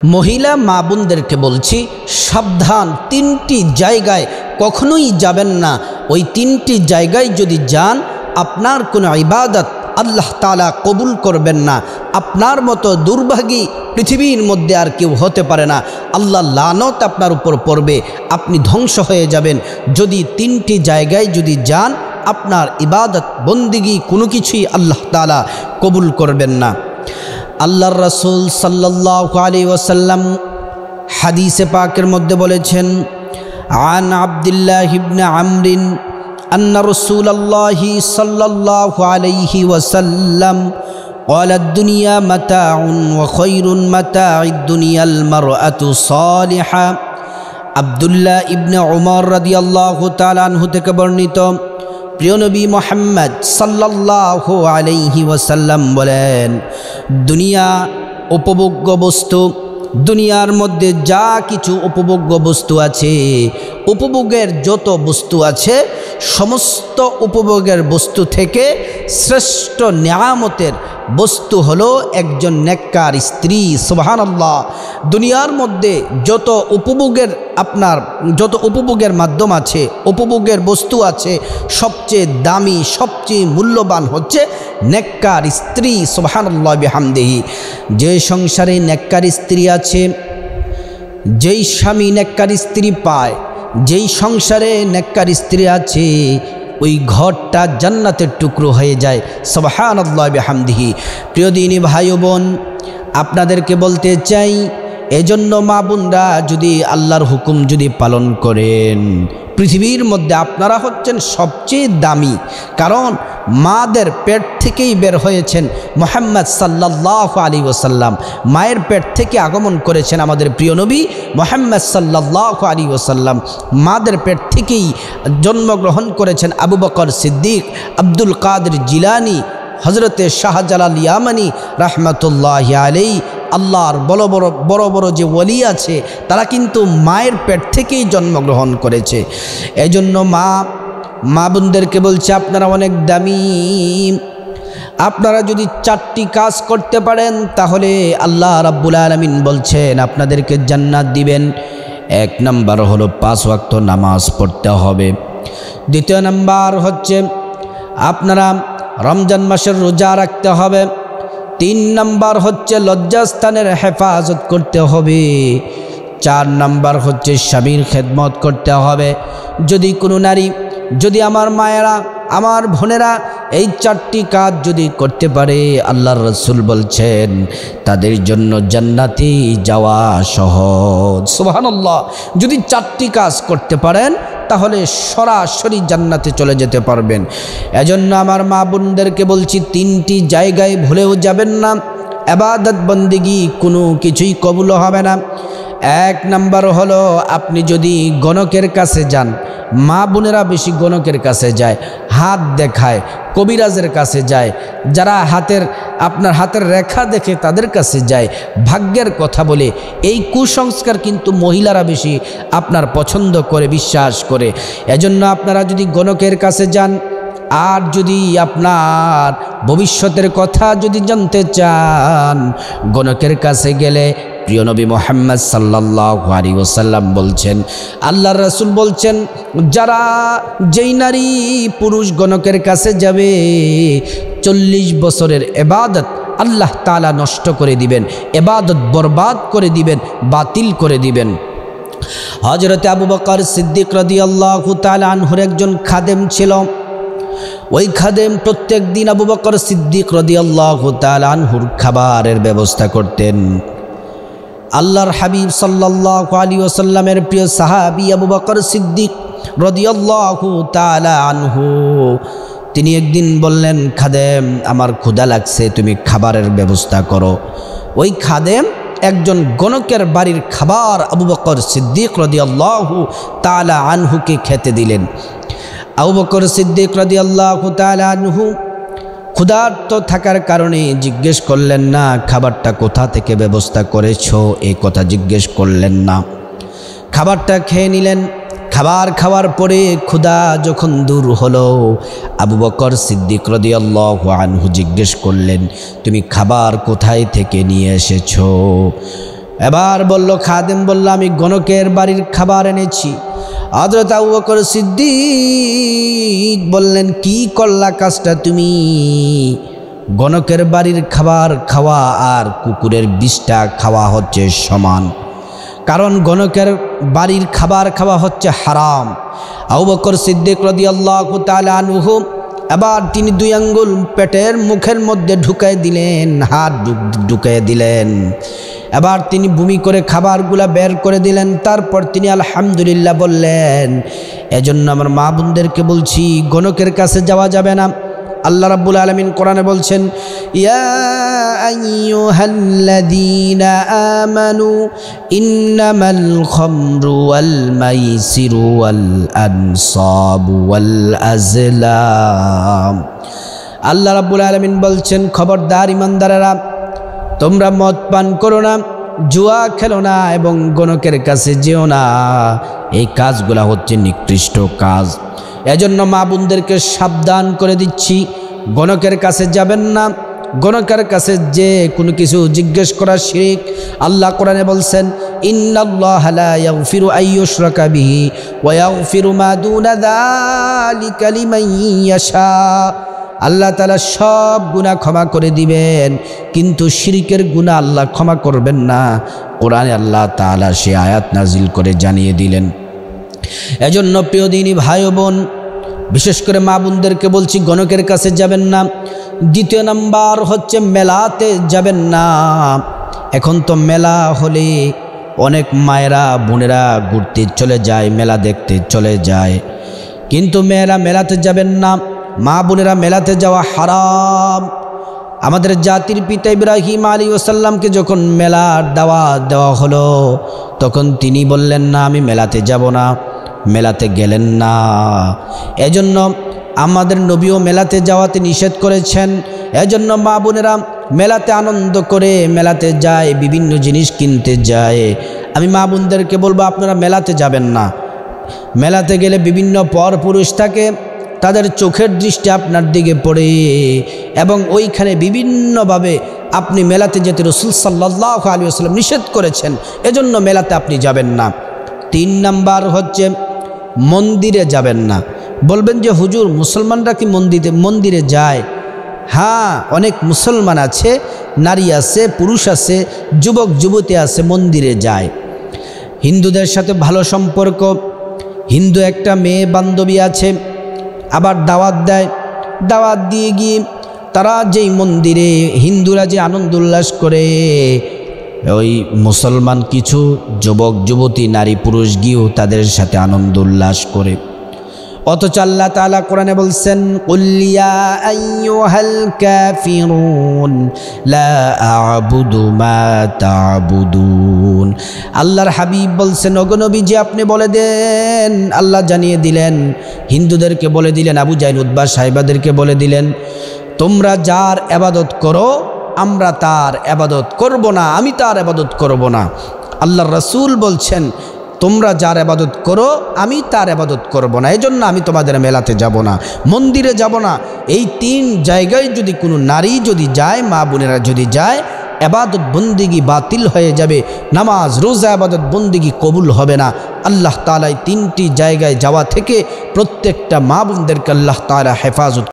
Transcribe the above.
মহিলা মা বোনদেরকে বলছি, সাবধান, তিনটি জায়গায় কখনোই যাবেন না। ওই তিনটি জায়গায় যদি যান, আপনার কোনো ইবাদত আল্লাহ তাআলা কবুল করবেন না। আপনার মতো দুর্ভাগী পৃথিবীর মধ্যে আর কেউ হতে পারে না। আল্লাহ লানত আপনার উপর পড়বে, আপনি ধ্বংস হয়ে যাবেন। যদি তিনটি জায়গায় যদি যান, আপনার ইবাদত বন্দিগি কোনো কিছুই আল্লাহ তাআলা কবুল করবেন না। আল্লাহর রাসূল সাল্লাল্লাহু আলাইহি ওয়াসাল্লাম হাদিসে পাকের মধ্যে বলেছেন, আন আব্দুল্লাহ ইবনে আমরিন আন্না রাসূলুল্লাহি সাল্লাল্লাহু আলাইহি ওয়াসাল্লাম قال الدنيا متاع وخير متاع الدنيا المرأة صالحة। আব্দুল্লাহ ইবনে উমর রাদিয়াল্লাহু তাআলা আনহু থেকে বর্ণিত, প্রিয় নবী মুহাম্মদ সাল্লাল্লাহু আলাইহি ওয়াসাল্লাম বলেন, দুনিয়া উপভোগ্য বস্তু, দুনিয়ার মধ্যে যা কিছু উপভোগ্য বস্তু আছে, উপভোগের যত বস্তু আছে, সমস্ত উপভোগের বস্তু থেকে শ্রেষ্ঠ নিয়ামতের বস্তু হলো একজন নেককার স্ত্রী। সুবহানাল্লাহ। দুনিয়ার মধ্যে যত উপভোগের মাধ্যম আছে, উপভোগের বস্তু আছে, সবচেয়ে দামি, সবচেয়ে মূল্যবান হচ্ছে নেককার স্ত্রী। সুবহানাল্লাহ বিহামদিহি। যে সংসারে নেককার স্ত্রী আছে, যেই স্বামী নেককার স্ত্রী পায়, যেই সংসারে নেককার স্ত্রী আছে, ওই ঘরটা জান্নাতের টুকরো হয়ে যায়। সুবহানাল্লাহ বিহামদিহি। প্রিয় দিনী ভাই ও বোন, আপনাদেরকে বলতে চাই, এজন্য মা বোনরা যদি আল্লাহর হুকুম যদি পালন করেন, পৃথিবীর মধ্যে আপনারা হচ্ছেন সবচেয়ে দামি। কারণ মাদের পেট থেকেই বের হয়েছেন মুহাম্মদ সাল্লাল্লাহু আলাইহি ওয়াসাল্লাম। মায়ের পেট থেকে আগমন করেছেন আমাদের প্রিয় নবী মুহাম্মদ সাল্লাল্লাহু আলাইহি ওয়াসাল্লাম। মাদের পেট থেকেই জন্মগ্রহণ করেছেন আবু বকর সিদ্দিক, আব্দুল কাদের জিলানী, হজরতে শাহজালাল ইয়ামানি রাহমাতুল্লাহি আলাইহি। আল্লাহর বড় বড় যে ওলি আছে, তারা কিন্তু মায়ের পেট থেকেই জন্মগ্রহণ করেছে। এজন্য মা বোনদেরকে বলছে, আপনারা অনেক দামি। আপনারা যদি 4টি কাজ করতে পারেন, তাহলে আল্লাহ রাব্বুল আলামিন বলছেন আপনাদেরকে জান্নাত দিবেন। 1 নাম্বার হলো 5 ওয়াক্ত নামাজ পড়তে হবে। 2 নাম্বার হচ্ছে আপনারা রমজান মাসের রোজা রাখতে হবে। 3 নাম্বার হচ্ছে লজ্জাস্থানের হেফাজত করতে হবে। 4 নাম্বার হচ্ছে স্বামীর খেদমত করতে হবে। যদি কোনো নারী, যদি আমার মায়েরা, আমার বোনেরা এই 4টি কাজ যদি করতে পারে, আল্লাহর রাসূল বলছেন তাদের জন্য জান্নাতে যাওয়া সহজ। সুবহানাল্লাহ। যদি 4টি কাজ করতে পারেন, তাহলে সরাসরি জান্নাতে চলে যেতে পারবেন। এজন্য আমার মা বোনদেরকে বলছি, 3টি জায়গায় ভুলেও যাবেন না। ইবাদত বন্দেগী কোনো কিছুই কবুল হবে না। 1 নাম্বার হলো, আপনি যদি গণকের কাছে যান, মা বোনেরা বেশি গণকের কাছে যায়, হাত দেখায়, কবিরাজের কাছে যায়, যারা আপনার হাতের রেখা দেখে তাদের কাছে যায়, ভাগ্যের কথা বলে, এই কুসংস্কার কিন্তু মহিলারা বেশি আপনার পছন্দ করে, বিশ্বাস করে। এজন্য আপনারা যদি গণকের কাছে যান, আর যদি আপনার ভবিষ্যতের কথা যদি জানতে চান, গণকের কাছে গেলে প্রিয় নবী মুহাম্মদ সাল্লাল্লাহু আলাইহি ওয়াসাল্লাম বলছেন, আল্লাহর রাসূল বলছেন, যেই নারী পুরুষ গণকের কাছে যাবে, 40 বছরের ইবাদত আল্লাহ তাআলা নষ্ট করে দিবেন, ইবাদত বরবাদ করে দিবেন, বাতিল করে দিবেন। হযরতে আবু বকর সিদ্দিক রাদিয়াল্লাহু তাআলা আনহুর একজন খাদেম ছিল। ওই খাদেম প্রত্যেক দিন আবু বকর সিদ্দিক রাদিয়াল্লাহু তাআলা আনহুর খাবারের ব্যবস্থা করতেন। আল্লাহর হাবিব সাল্লাল্লাহু আলাইহি ওয়াসাল্লামের প্রিয় সাহাবী আবু বকর সিদ্দিক রাদিয়াল্লাহু তাআলা আনহু, তিনি একদিন বললেন, খাদেম আমার ক্ষুধা লাগছে, তুমি খাবারের ব্যবস্থা করো। ওই খাদেম একজন গণকের বাড়ির খাবার আবু বকর সিদ্দিক রাদিয়াল্লাহু তাআলা আনহুকে খেতে দিলেন। আবু বকর সিদ্দিক রাদিয়াল্লাহু তাআলা আনহু ক্ষুধার্ত থাকার কারণে জিজ্ঞেস করলেন না, খাবারটা কোথা থেকে ব্যবস্থা করেছো, এই কথা জিজ্ঞেস করলেন না। খাবারটা খেয়ে নিলেন। খাবার খাওয়ার পরে ক্ষুধা যখন দূর হলো, আবু বকর সিদ্দিক রাদিয়াল্লাহু আনহু জিজ্ঞেস করলেন, তুমি খাবার কোথায় থেকে নিয়ে এসেছো? এবার বলল, খাদেম বলল, আমি গণকের বাড়ির খাবার এনেছি। হযরত আবু বকর সিদ্দিক বললেন, কি করলা কাজটা তুমি? গণকের বাড়ির খাবার খাওয়া আর কুকুরের বিষটা খাওয়া হচ্ছে সমান, কারণ গণকের বাড়ির খাবার খাওয়া হচ্ছে হারাম। আবু বকর সিদ্দিক রাদিয়াল্লাহু তাআলা আনহু এবার তিনি 2 আঙ্গুল পেটের মুখের মধ্যে ঢুকাই দিলেন, হাত ঢুকাই দিলেন। এবার তিনি বমি করে খাবারগুলা বের করে দিলেন। তারপর তিনি আলহামদুলিল্লাহ বললেন। এজন্য আমার মা বোনদেরকে বলছি, গণকের কাছে যাওয়া যাবে না। আল্লাহ রাব্বুল আলামিন কোরআনে বলছেন, ইয়া আইয়ুহাল্লাযীনা আমানু ইন্নামাল খামরু ওয়াল মাইসিরু ওয়াল আনসাবু ওয়াল আজলাম। আল্লাহ রাব্বুল আলামিন বলছেন, খবরদার ইমানদারেরা, তোমরা মদ পান করো না, জুয়া খেলো না এবং গণকের কাছে যেও না। এই কাজগুলা হচ্ছে নিকৃষ্ট কাজ। এজন্য মা বোনদেরকে সাবধান করে দিচ্ছি, গণকের কাছে যাবেন না। গণকের কাছে যে কোনো কিছু জিজ্ঞেস করা শিরক। আল্লাহ কোরআনে বলছেন, ইন্নাল্লাহা লা ইয়াগফিরু আইয়ুশরাকা বিহি ওয়া ইয়াগফিরু মা দুনা যালিকা লিমান ইয়াশা। আল্লাহ তাআলা সব গুনাহ ক্ষমা করে দিবেন, কিন্তু শিরকের গুনাহ আল্লাহ ক্ষমা করবেন না। কোরআনে আল্লাহ তাআলা সে আয়াত নাজিল করে জানিয়ে দিলেন। এজন্য প্রিয় দিনী ভাই ও বোন, বিশেষ করে মা বোনদেরকে বলছি, গণকের কাছে যাবেন না। দ্বিতীয় নাম্বার হচ্ছে মেলাতে যাবেন না। এখন তো মেলা হলে অনেক মায়েরা বোনেরা ঘুরতে চলে যায়, মেলা দেখতে চলে যায়, কিন্তু মেয়েরা মেলাতে যাবেন না। মা বোনেরা মেলাতে যাওয়া হারাম। আমাদের জাতির পিতা ইব্রাহিম আলাইহিস সালামকে যখন মেলার দাওয়াত দেওয়া হলো, তখন তিনি বললেন না, আমি মেলাতে যাব না, মেলাতে গেলেন না। এজন্য আমাদের নবীও মেলাতে যাওয়াতে নিষেধ করেছেন। এজন্য মা বোনেরা মেলাতে আনন্দ করে মেলাতে যায়, বিভিন্ন জিনিস কিনতে যায়। আমি মা বোনদেরকে বলবো, আপনারা মেলাতে যাবেন না। মেলাতে গেলে বিভিন্ন পরপুরুষ থাকে, তাদের চোখের দৃষ্টি আপনার দিকে পড়ে এবং ওইখানে বিভিন্নভাবে আপনি মেলাতে যেতে রাসূল সাল্লাল্লাহু আলাইহি ওয়াসাল্লাম নিষেধ করেছেন। এজন্য মেলাতে আপনি যাবেন না। 3 নাম্বার হচ্ছে মন্দিরে যাবেন না। বলবেন যে হুজুর, মুসলমানরা কি মন্দিরে যায়? হ্যাঁ, অনেক মুসলমান আছে, নারী আছে, পুরুষ আছে, যুবক যুবতী আছে, মন্দিরে যায়। হিন্দুদের সাথে ভালো সম্পর্ক। হিন্দু একটা মেয়ে বান্ধবী আছে, আবার দাওয়াত দেয়। দাওয়াত দিয়ে গিয়ে তারা যেই মন্দিরে হিন্দুরা যে আনন্দ উল্লাস করে, ওই মুসলমান কিছু যুবক যুবতী নারী পুরুষ গিয়েও তাদের সাথে আনন্দ উল্লাস করে। অথচ আল্লাহ তাআলা কোরআনে বলছেন, কুল ইয়া আইয়ুহাল কাফিরুন লা আ'বুদু মা তা'বুদুন। আল্লাহর হাবিব বলছেন, ওগো নবীজি আপনি বলে দেন, আল্লাহ জানিয়ে দিলেন, হিন্দুদেরকে বলে দিলেন, আবু জাহল উতবা সাহেবাদেরকে বলে দিলেন, তোমরা যার ইবাদত করো আমরা তার ইবাদত করব না, আমি তার ইবাদত করব না। আল্লাহর রাসূল বলছেন, তোমরা যার ইবাদত করো আমি তার ইবাদত করব না, এজন্য আমি তোমাদের মেলাতে যাব না, মন্দিরে যাব না। এই 3 জায়গায় যদি কোনো নারী যদি যায়, মা বোনেরা যদি যায়, ইবাদত বন্দেগী বাতিল হয়ে যাবে, নামাজ রোজা ইবাদত বন্দেগী কবুল হবে না। আল্লাহ তাআলা এই 3টি জায়গায় যাওয়া থেকে প্রত্যেকটা মা বোনদেরকে আল্লাহ তাআলা হেফাজত